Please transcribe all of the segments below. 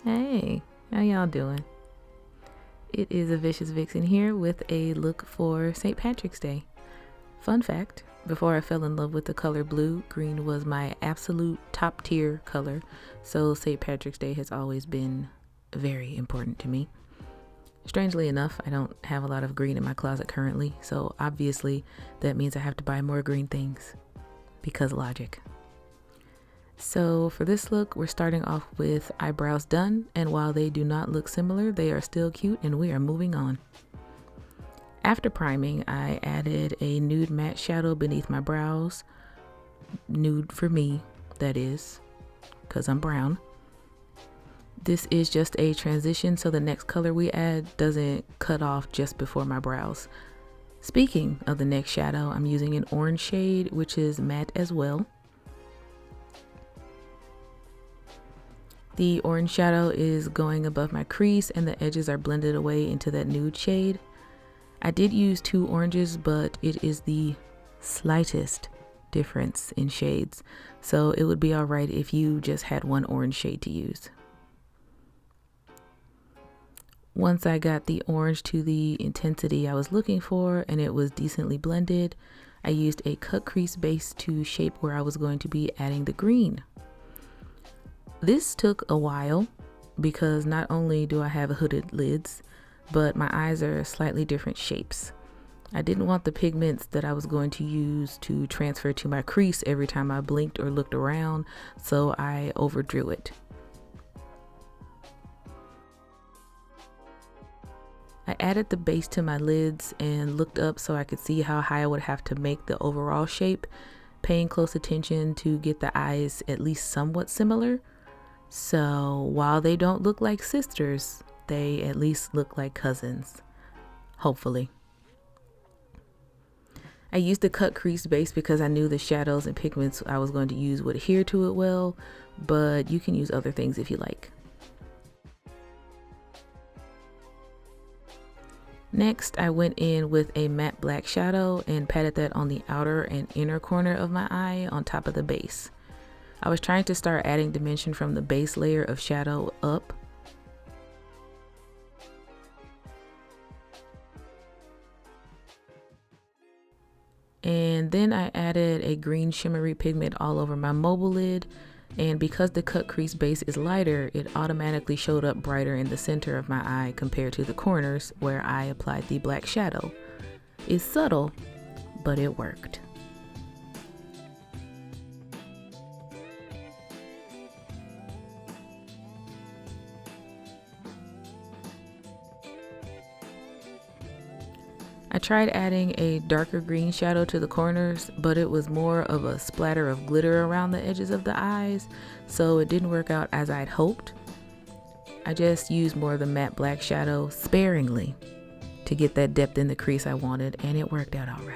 Hey, how y'all doing? It is a Vicious Vixen here with a look for St. Patrick's Day. Fun fact, before I fell in love with the color blue, green was my absolute top tier color, so St. Patrick's Day has always been very important to me. Strangely enough, I don't have a lot of green in my closet currently, so obviously that means I have to buy more green things, because logic. So for this look, we're starting off with eyebrows done, and while they do not look similar, they are still cute and we are moving on. After priming, I added a nude matte shadow beneath my brows. Nude for me, that is, because I'm brown. This is just a transition so the next color we add doesn't cut off just before my brows. Speaking of the next shadow, I'm using an orange shade, which is matte as well. The orange shadow is going above my crease and the edges are blended away into that nude shade. I did use two oranges, but it is the slightest difference in shades, so it would be alright if you just had one orange shade to use. Once I got the orange to the intensity I was looking for and it was decently blended, I used a cut crease base to shape where I was going to be adding the green. This took a while because not only do I have hooded lids, but my eyes are slightly different shapes. I didn't want the pigments that I was going to use to transfer to my crease every time I blinked or looked around, so I overdrew it. I added the base to my lids and looked up so I could see how high I would have to make the overall shape, paying close attention to get the eyes at least somewhat similar. So while they don't look like sisters, they at least look like cousins, hopefully. I used the cut crease base because I knew the shadows and pigments I was going to use would adhere to it well, but you can use other things if you like. Next, I went in with a matte black shadow and patted that on the outer and inner corner of my eye on top of the base. I was trying to start adding dimension from the base layer of shadow up. And then I added a green shimmery pigment all over my mobile lid, and because the cut crease base is lighter, it automatically showed up brighter in the center of my eye compared to the corners where I applied the black shadow. It's subtle, but it worked. I tried adding a darker green shadow to the corners, but it was more of a splatter of glitter around the edges of the eyes, so it didn't work out as I'd hoped. I just used more of the matte black shadow sparingly to get that depth in the crease I wanted, and it worked out all right.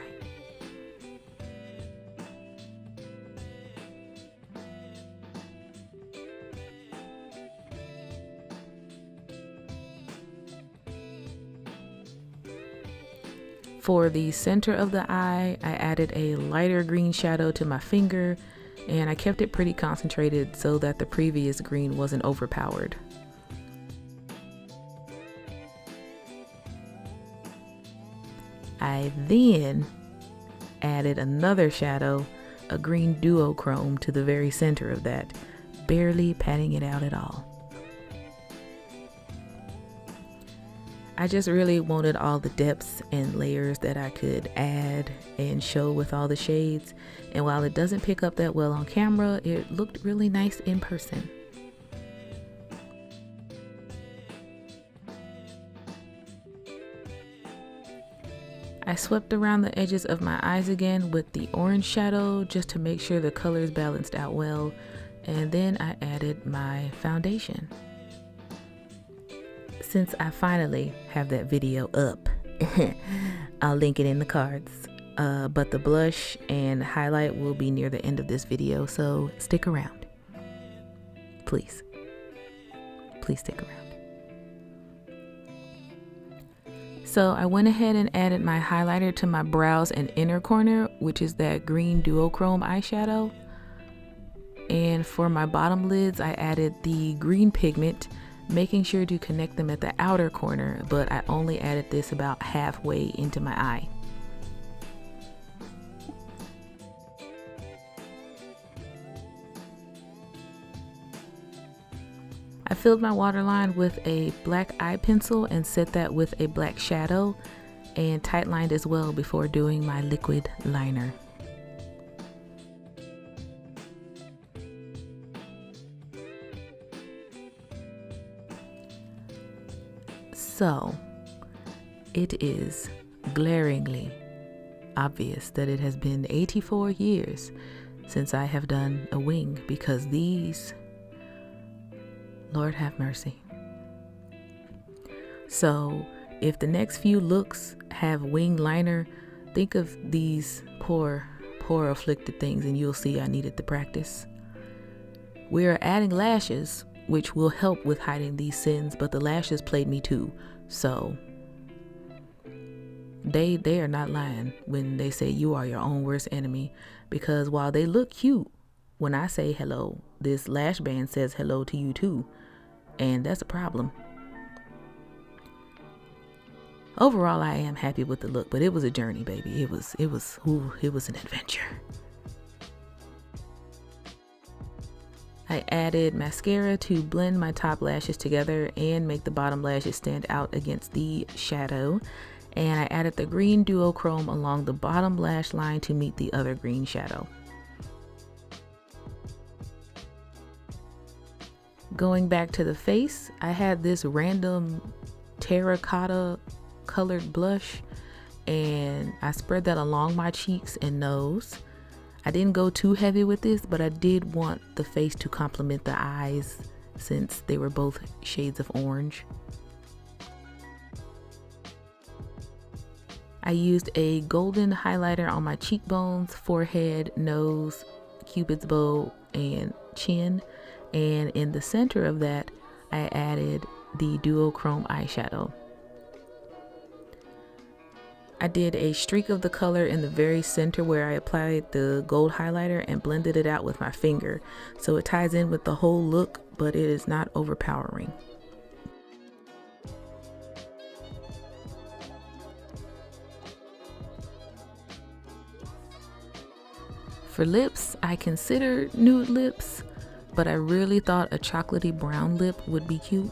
For the center of the eye, I added a lighter green shadow to my finger, and I kept it pretty concentrated so that the previous green wasn't overpowered. I then added another shadow, a green Duochrome, to the very center of that, barely patting it out at all. I just really wanted all the depths and layers that I could add and show with all the shades, and while it doesn't pick up that well on camera, it looked really nice in person. I swept around the edges of my eyes again with the orange shadow just to make sure the colors balanced out well, and then I added my foundation. Since I finally have that video up, I'll link it in the cards. but the blush and highlight will be near the end of this video, so stick around. Please. Please stick around. So I went ahead and added my highlighter to my brows and inner corner, which is that green Duochrome eyeshadow. And for my bottom lids, I added the green pigment, making sure to connect them at the outer corner, but I only added this about halfway into my eye. I filled my waterline with a black eye pencil and set that with a black shadow, and tight lined as well before doing my liquid liner. So it is glaringly obvious that it has been 84 years since I have done a wing, because these, Lord have mercy. So if the next few looks have wing liner, think of these poor afflicted things and you'll see I needed the practice. We are adding lashes, which will help with hiding these sins, but the lashes played me too. So they are not lying when they say you are your own worst enemy, because while they look cute, when I say hello, this lash band says hello to you too. And that's a problem. Overall, I am happy with the look, but it was a journey, baby. It was an adventure. I added mascara to blend my top lashes together and make the bottom lashes stand out against the shadow. And I added the green Duochrome along the bottom lash line to meet the other green shadow. Going back to the face, I had this random terracotta colored blush and I spread that along my cheeks and nose. I didn't go too heavy with this, but I did want the face to complement the eyes since they were both shades of orange. I used a golden highlighter on my cheekbones, forehead, nose, cupid's bow, and chin. And in the center of that, I added the Duochrome eyeshadow. I did a streak of the color in the very center where I applied the gold highlighter and blended it out with my finger. So it ties in with the whole look, but it is not overpowering. For lips, I considered nude lips, but I really thought a chocolatey brown lip would be cute.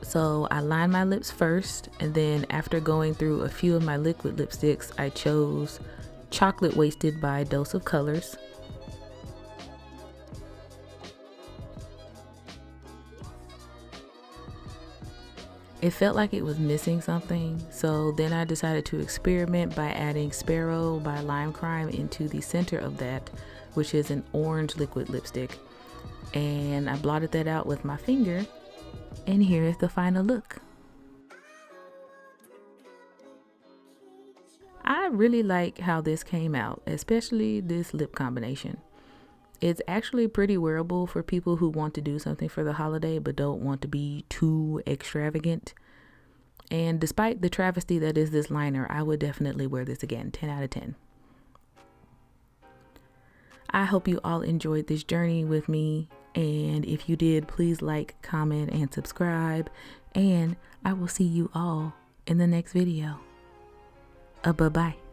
So I lined my lips first, and then after going through a few of my liquid lipsticks, I chose Chocolate Wasted by Dose of Colors. It felt like it was missing something, so then I decided to experiment by adding Sparrow by Lime Crime into the center of that, which is an orange liquid lipstick. And I blotted that out with my finger, and here is the final look. I really like how this came out, especially this lip combination. It's actually pretty wearable for people who want to do something for the holiday but don't want to be too extravagant. And despite the travesty that is this liner, I would definitely wear this again. 10 out of 10. I hope you all enjoyed this journey with me. And if you did, please like, comment, and subscribe. And I will see you all in the next video. Bye-bye.